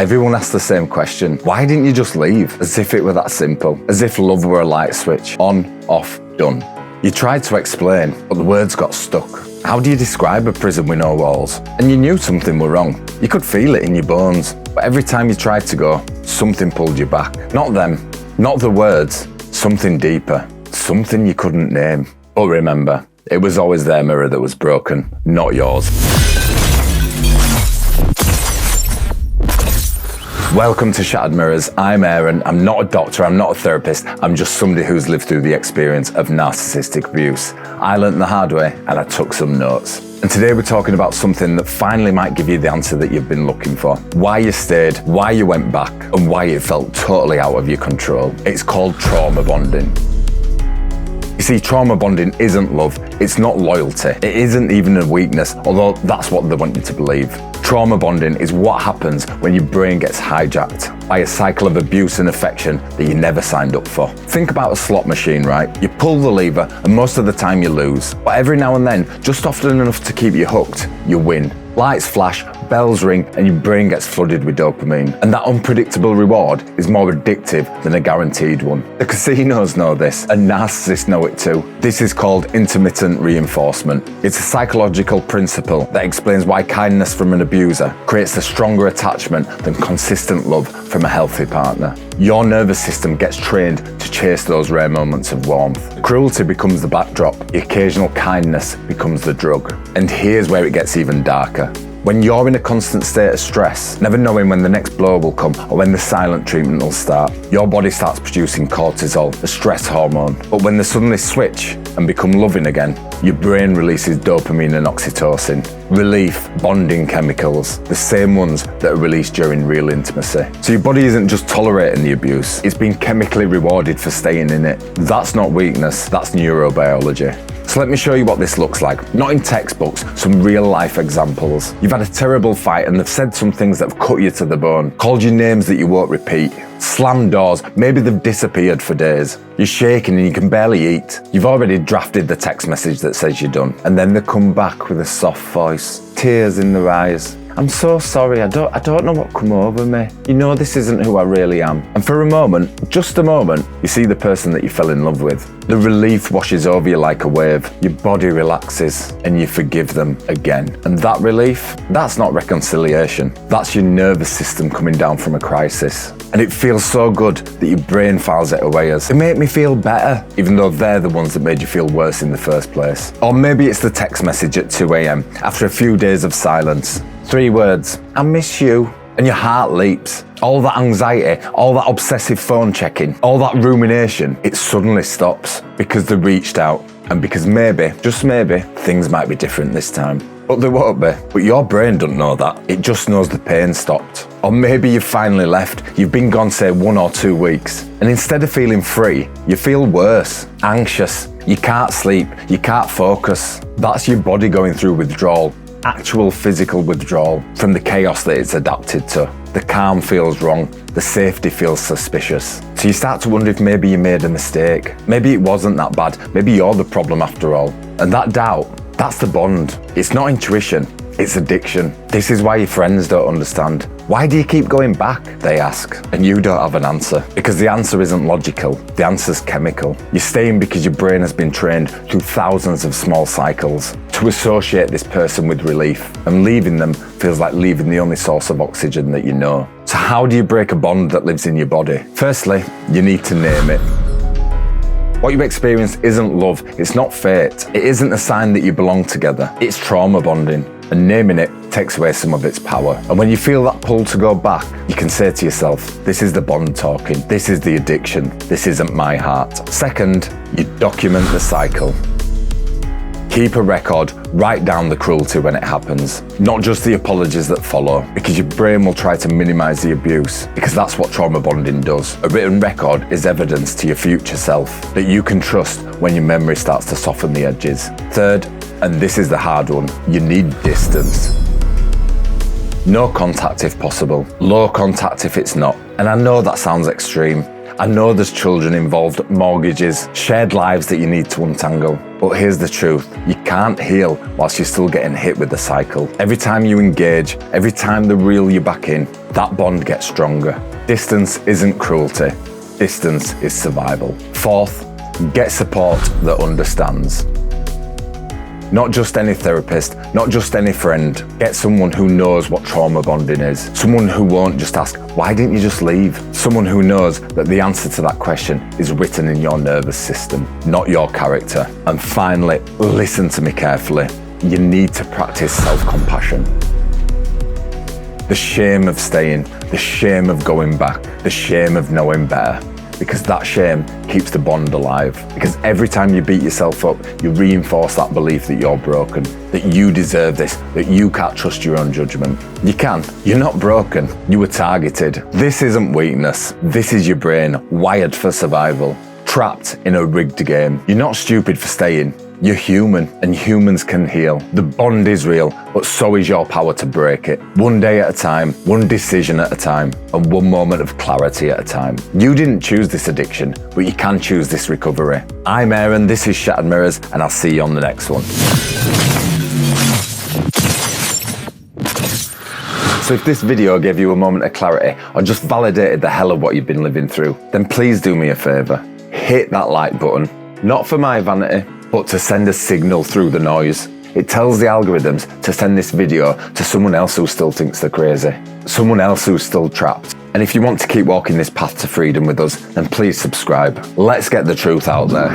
Everyone asks the same question. Why didn't you just leave? As if it were that simple. As if love were a light switch. On, off, done. You tried to explain, but the words got stuck. How do you describe a prison with no walls? And you knew something were wrong. You could feel it in your bones. But every time you tried to go, something pulled you back. Not them, not the words, something deeper, something you couldn't name. But remember, it was always their mirror that was broken, not yours. Welcome to Shattered Mirrors. I'm Aaron. I'm not a doctor, I'm not a therapist. I'm just somebody who's lived through the experience of narcissistic abuse. I learnt the hard way and I took some notes. And today we're talking about something that finally might give you the answer that you've been looking for. Why you stayed, why you went back, and why it felt totally out of your control. It's called trauma bonding. You see, trauma bonding isn't love, it's not loyalty, it isn't even a weakness, although that's what they want you to believe. Trauma bonding is what happens when your brain gets hijacked by a cycle of abuse and affection that you never signed up for. Think about a slot machine, right? You pull the lever and most of the time you lose. But every now and then, just often enough to keep you hooked, you win. Lights flash, bells ring, and your brain gets flooded with dopamine. And that unpredictable reward is more addictive than a guaranteed one. The casinos know this, and narcissists know it too. This is called intermittent reinforcement. It's a psychological principle that explains why kindness from an abuser creates a stronger attachment than consistent love from a healthy partner. Your nervous system gets trained to chase those rare moments of warmth. Cruelty becomes the backdrop, the occasional kindness becomes the drug. And here's where it gets even darker. When you're in a constant state of stress, never knowing when the next blow will come or when the silent treatment will start, your body starts producing cortisol, the stress hormone. But when they suddenly switch and become loving again, your brain releases dopamine and oxytocin, relief, bonding chemicals, the same ones that are released during real intimacy. So your body isn't just tolerating the abuse, it's being chemically rewarded for staying in it. That's not weakness, that's neurobiology. So let me show you what this looks like. Not in textbooks, some real life examples. You've had a terrible fight and they've said some things that have cut you to the bone, called you names that you won't repeat, slammed doors, maybe they've disappeared for days. You're shaking and you can barely eat. You've already drafted the text message that says you're done. And then they come back with a soft voice, tears in their eyes. I'm so sorry, I don't know what come over me. You know this isn't who I really am. And for a moment, just a moment, you see the person that you fell in love with. The relief washes over you like a wave. Your body relaxes and you forgive them again. And that relief, that's not reconciliation. That's your nervous system coming down from a crisis. And it feels so good that your brain files it away as, they make me feel better, even though they're the ones that made you feel worse in the first place. Or maybe it's the text message at 2 a.m. after a few days of silence. 3 words, I miss you, and your heart leaps. All that anxiety, all that obsessive phone checking, all that rumination, it suddenly stops because they reached out and because maybe, just maybe, things might be different this time. But they won't be. But your brain doesn't know that. It just knows the pain stopped. Or maybe you've finally left. You've been gone, say, 1 or 2 weeks. And instead of feeling free, you feel worse, anxious. You can't sleep, you can't focus. That's your body going through withdrawal. Actual physical withdrawal from the chaos that it's adapted to. The calm feels wrong, the safety feels suspicious. So you start to wonder if maybe you made a mistake. Maybe it wasn't that bad, maybe you're the problem after all. And that doubt, that's the bond. It's not intuition, it's addiction. This is why your friends don't understand. Why do you keep going back? They ask, and you don't have an answer. Because the answer isn't logical, the answer's chemical. You're staying because your brain has been trained through thousands of small cycles to associate this person with relief, and leaving them feels like leaving the only source of oxygen that you know. So how do you break a bond that lives in your body? Firstly, you need to name it. What you experience isn't love, it's not fate. It isn't a sign that you belong together. It's trauma bonding. And naming it takes away some of its power. And when you feel that pull to go back, you can say to yourself, this is the bond talking, this is the addiction, this isn't my heart. Second, you document the cycle. Keep a record, write down the cruelty when it happens, not just the apologies that follow, because your brain will try to minimize the abuse, because that's what trauma bonding does. A written record is evidence to your future self that you can trust when your memory starts to soften the edges. Third, and this is the hard one, you need distance. No contact if possible, low contact if it's not. And I know that sounds extreme. I know there's children involved, mortgages, shared lives that you need to untangle. But here's the truth, you can't heal whilst you're still getting hit with the cycle. Every time you engage, every time they reel you back in, that bond gets stronger. Distance isn't cruelty. Distance is survival. Fourth, get support that understands. Not just any therapist, not just any friend. Get someone who knows what trauma bonding is. Someone who won't just ask, why didn't you just leave? Someone who knows that the answer to that question is written in your nervous system, not your character. And finally, listen to me carefully. You need to practice self-compassion. The shame of staying, the shame of going back, the shame of knowing better. Because that shame keeps the bond alive. Because every time you beat yourself up, you reinforce that belief that you're broken, that you deserve this, that you can't trust your own judgment. You can. You're not broken. You were targeted. This isn't weakness. This is your brain wired for survival, trapped in a rigged game. You're not stupid for staying. You're human, and humans can heal. The bond is real, but so is your power to break it. One day at a time, one decision at a time, and one moment of clarity at a time. You didn't choose this addiction, but you can choose this recovery. I'm Aaron, this is Shattered Mirrors, and I'll see you on the next one. So if this video gave you a moment of clarity, or just validated the hell of what you've been living through, then please do me a favour. Hit that like button, not for my vanity, but to send a signal through the noise. It tells the algorithms to send this video to someone else who still thinks they're crazy, someone else who's still trapped. And if you want to keep walking this path to freedom with us, then please subscribe. Let's get the truth out there.